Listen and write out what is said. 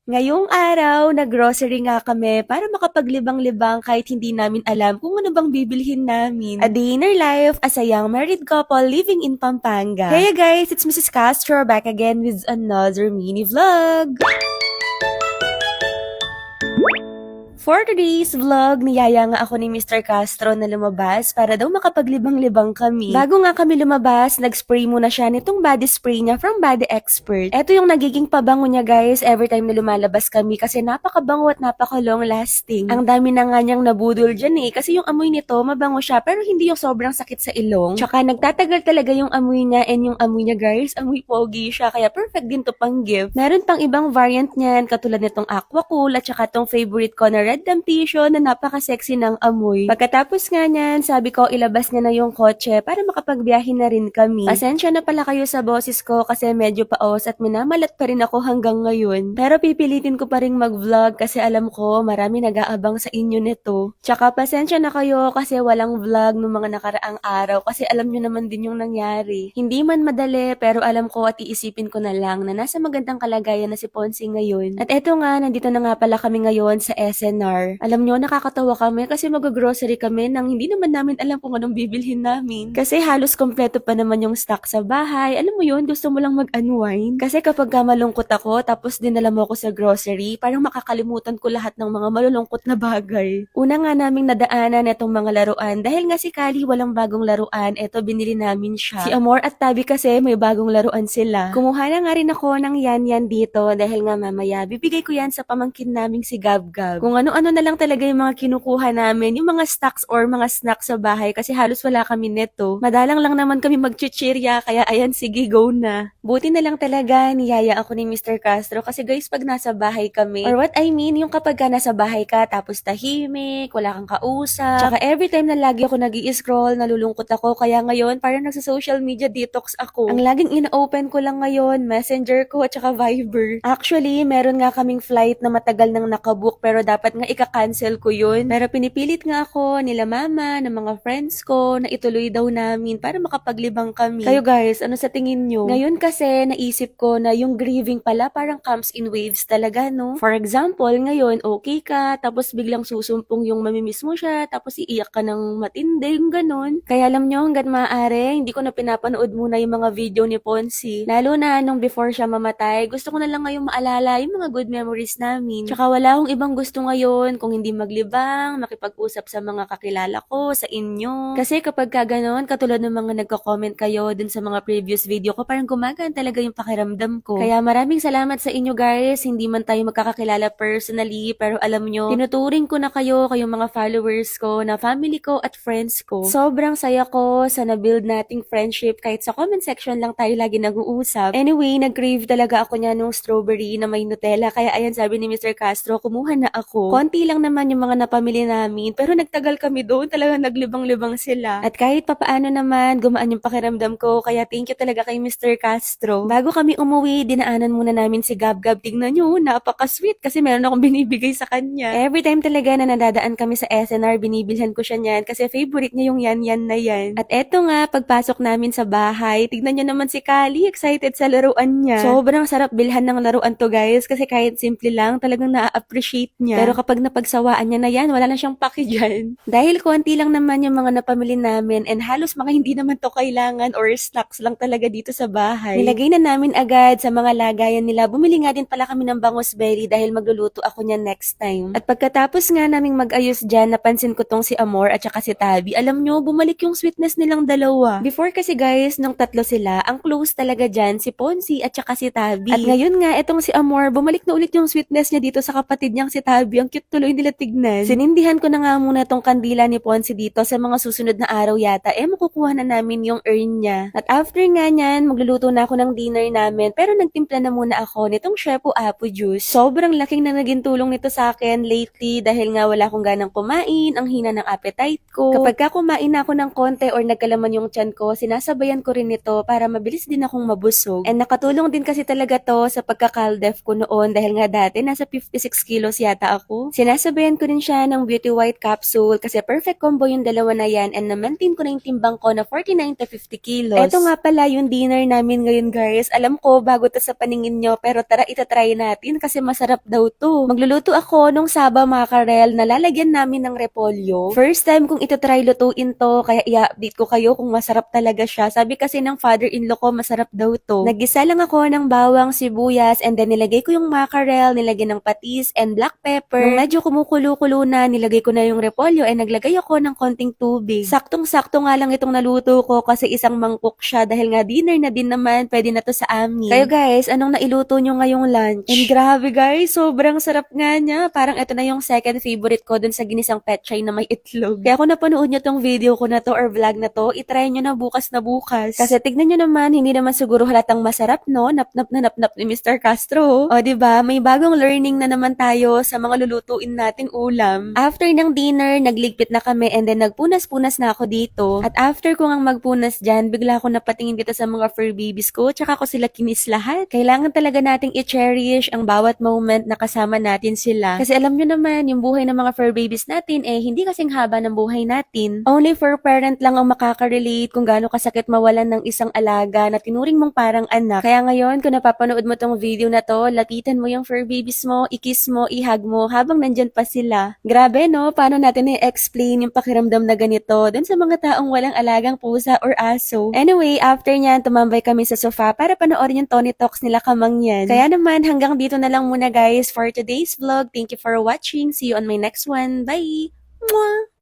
Ngayong araw, nag-grocery nga kami para makapaglibang-libang kahit hindi namin alam kung ano bang bibilhin namin. A day in our life as a young married couple living in Pampanga. Hey guys, it's Mrs. Castro back again with another mini vlog. For today's vlog, niyaya nga ako ni Mr. Castro na lumabas para daw makapaglibang-libang kami. Bago nga kami lumabas, nag-spray muna siya nitong body spray niya from Body Expert. Ito yung nagiging pabango niya guys every time na lumalabas kami kasi napakabango at napaka-long lasting. Ang dami na nga niyang nabudol dyan kasi yung amoy nito mabango siya pero hindi yung sobrang sakit sa ilong. Tsaka nagtatagal talaga yung amoy niya and yung amoy niya guys, amoy pogi siya kaya perfect din to pang gift. Meron pang ibang variant niyan katulad nitong Aqua Cool at saka tong favorite ko na Red Temptation na napaka-sexy ng amoy. Pagkatapos nga niyan, sabi ko ilabas niya na yung kotse para makapagbiyahe na rin kami. Pasensya na pala kayo sa boses ko kasi medyo paos at minamalat pa rin ako hanggang ngayon. Pero pipilitin ko pa rin mag-vlog kasi alam ko marami nag-aabang sa inyo nito. Tsaka pasensya na kayo kasi walang vlog noong mga nakaraang araw kasi alam nyo naman din yung nangyari. Hindi man madali pero alam ko at iisipin ko na lang na nasa magandang kalagayan na si Ponsi ngayon. At eto nga, nandito na nga pala kami ngayon sa SNR. Alam nyo, nakakatawa kami kasi mag-grocery kami nang hindi naman namin alam kung anong bibilhin namin. Kasi halos kompleto pa naman yung stock sa bahay. Alam mo yun, gusto mo lang mag-unwind. Kasi kapag malungkot ako, tapos dinala mo ako sa grocery, parang makakalimutan ko lahat ng mga malulungkot na bagay. Una nga naming nadaanan itong mga laruan. Dahil nga si Kali walang bagong laruan, eto binili namin siya. Si Amor at Tabi kasi may bagong laruan sila. Kumuha na nga rin ako ng yan dito dahil nga mamaya, bibigay ko yan sa pamangkin naming si Gab Gab. Kung ano-ano na lang talaga yung mga kinukuha namin, yung mga stocks or mga snacks sa bahay kasi halos wala kami neto. Madalang lang naman kami magchichirya kaya ayan sige go na. Buti na lang talaga niyaya ako ni Mr. Castro kasi guys pag nasa bahay kami, or what I mean yung kapag ka nasa bahay ka tapos tahimik, wala kang kausap, tsaka every time na lagi ako nag-i-scroll, nalulungkot ako kaya ngayon parang nasa social media detox ako. Ang laging ina-open ko lang ngayon, Messenger ko at saka Viber. Actually, meron nga kaming flight na matagal nang nakabook pero dapat nga ika-cancel ko yun. Pero pinipilit nga ako nila mama, ng mga friends ko, na ituloy daw namin para makapaglibang kami. Kayo guys, ano sa tingin nyo? Ngayon kasi, naisip ko na yung grieving pala parang comes in waves talaga, no? For example, ngayon, okay ka, tapos biglang susumpong yung mamimiss mo siya, tapos iiyak ka ng matindi, yung ganun. Kaya alam nyo, hanggat maaari, hindi ko na pinapanood muna yung mga video ni Ponsi. Lalo na nung before siya mamatay, gusto ko na lang ngayong maalala yung mga good memories namin. Tsaka wala akong ibang gusto ngayon kung hindi maglibang, makipag-usap sa mga kakilala ko, sa inyo. Kasi kapag ka ganon, katulad ng mga nagko-comment kayo dun sa mga previous video ko, parang gumagaan talaga yung pakiramdam ko. Kaya maraming salamat sa inyo guys, hindi man tayo magkakakilala personally, pero alam nyo, tinuturing ko na kayo, kayong mga followers ko, na family ko at friends ko. Sobrang saya ko sa na-build nating friendship kahit sa comment section lang tayo lagi nag-uusap. Anyway, nag-crave talaga ako niya nung strawberry na may Nutella, kaya ayan sabi ni Mr. Castro, kumuha na ako. Konti lang naman yung mga napamili namin, pero nagtagal kami doon, talagang naglibang-libang sila. At kahit papaano naman, gumaan yung pakiramdam ko, kaya thank you talaga kay Mr. Castro. Bago kami umuwi, dinaanan muna namin si Gab Gab. Tignan nyo, napaka-sweet kasi meron akong binibigay sa kanya. Every time talaga na nadadaan kami sa SNR, binibilhan ko siya niyan kasi favorite niya yung yan na yan. At eto nga, pagpasok namin sa bahay, tignan nyo naman si Kali, excited sa laruan niya. Sobrang sarap bilhan ng laruan to guys kasi kahit simple lang, talagang na-appreciate niya. Pero kapag napagsawaan niya na yan, wala na siyang paki dyan. Dahil konti lang naman yung mga napamili namin and halos mga hindi naman to kailangan or snacks lang talaga dito sa bahay. Nilagay na namin agad sa mga lagayan nila. Bumili nga din pala kami ng bangus berry dahil magluluto ako niya next time. At pagkatapos nga naming mag-ayos dyan, napansin ko tong si Amor at saka si Tabi. Alam nyo, bumalik yung sweetness nilang dalawa. Before kasi guys, nung tatlo sila, ang close talaga dyan si Ponsi at saka si Tabi. At ngayon nga, etong si Amor, bumalik na ulit yung sweetness niya dito sa kapatid niyang si Tabi. Ang cute tuloy nila tignan. Sinindihan ko na nga muna tong kandila ni Ponsi dito sa mga susunod na araw yata. Makukuha na namin yung urn niya. At after nga nyan, magluluto na ako ng dinner namin. Pero nagtimpla na muna ako nitong Shepu Apo Juice. Sobrang laking na naging tulong nito sa akin lately dahil nga wala akong ganang kumain, ang hina ng appetite ko. Kapag ka kumain na ako ng konti or nagkalaman yung tiyan ko, sinasabayan ko rin ito para mabilis din akong mabusog. And nakatulong din kasi talaga to sa pagka-caldef ko noon dahil nga dati nasa 56 kilos yata ako. Sinasabayan ko rin siya ng Beauty White Capsule kasi perfect combo yung dalawa na yan and na-maintain ko na yung timbang ko na 49 to 50 kilos. Eto nga pala yung dinner namin ngayon guys. Alam ko bago to sa paningin nyo pero tara itatry natin kasi masarap daw to. Magluluto ako nung saba mackerel na lalagyan namin ng repolyo. First time kong itatry lutuin to kaya i-update ko kayo kung masarap talaga siya. Sabi kasi ng father-in-law ko masarap daw to. Nagisa lang ako ng bawang, sibuyas and then nilagay ko yung mackerel, nilagay ng patis and black pepper. Nung medyo kumukulo-kulo na, nilagay ko na yung repolyo and naglagay ako ng konting tubig. Saktong-sakto nga lang itong naluto ko kasi isang mangkok siya dahil nga dinner na din naman, pwede na to sa amin. Kayo guys, anong nailuto nyo ngayong lunch? And grabe guys, sobrang sarap nga niya. Parang ito na yung second favorite ko dun sa ginisang petchay na may itlog. Kaya kung napanood nyo tong video ko na to or vlog na to, itry nyo na bukas na bukas. Kasi tignan nyo naman, hindi naman siguro halatang masarap no? Nap-nap na nap-nap ni Mr. Castro. O diba, may bagong learning na naman tayo sa mga lulutuin nating ulam. After ng dinner, nagligpit na kami and then nagpunas-punas na ako dito. At after ko ngang magpunas dyan, bigla ako napatingin dito sa mga fur babies ko, tsaka ko sila kinis lahat. Kailangan talaga nating i-cherish ang bawat moment na kasama natin sila. Kasi alam nyo naman, yung buhay ng mga fur babies natin, hindi kasing haba ng buhay natin. Only fur parent lang ang makaka-relate kung gaano kasakit mawalan ng isang alaga na tinuring mong parang anak. Kaya ngayon, kung napapanood mo tong video na to, lapitan mo yung fur babies mo, i-kiss mo, i-hug mo, habang nandyan pa sila. Grabe no, paano natin i-explain yung pakiramdam na ganito dun sa mga taong walang alagang pusa or aso. Anyway, after nyan, tumambay kami sa sofa para panoorin yung Tony Talks nila Kamangyan. Kaya naman, hanggang dito na lang muna guys for today's vlog. Thank you for watching. See you on my next one. Bye! Mwah!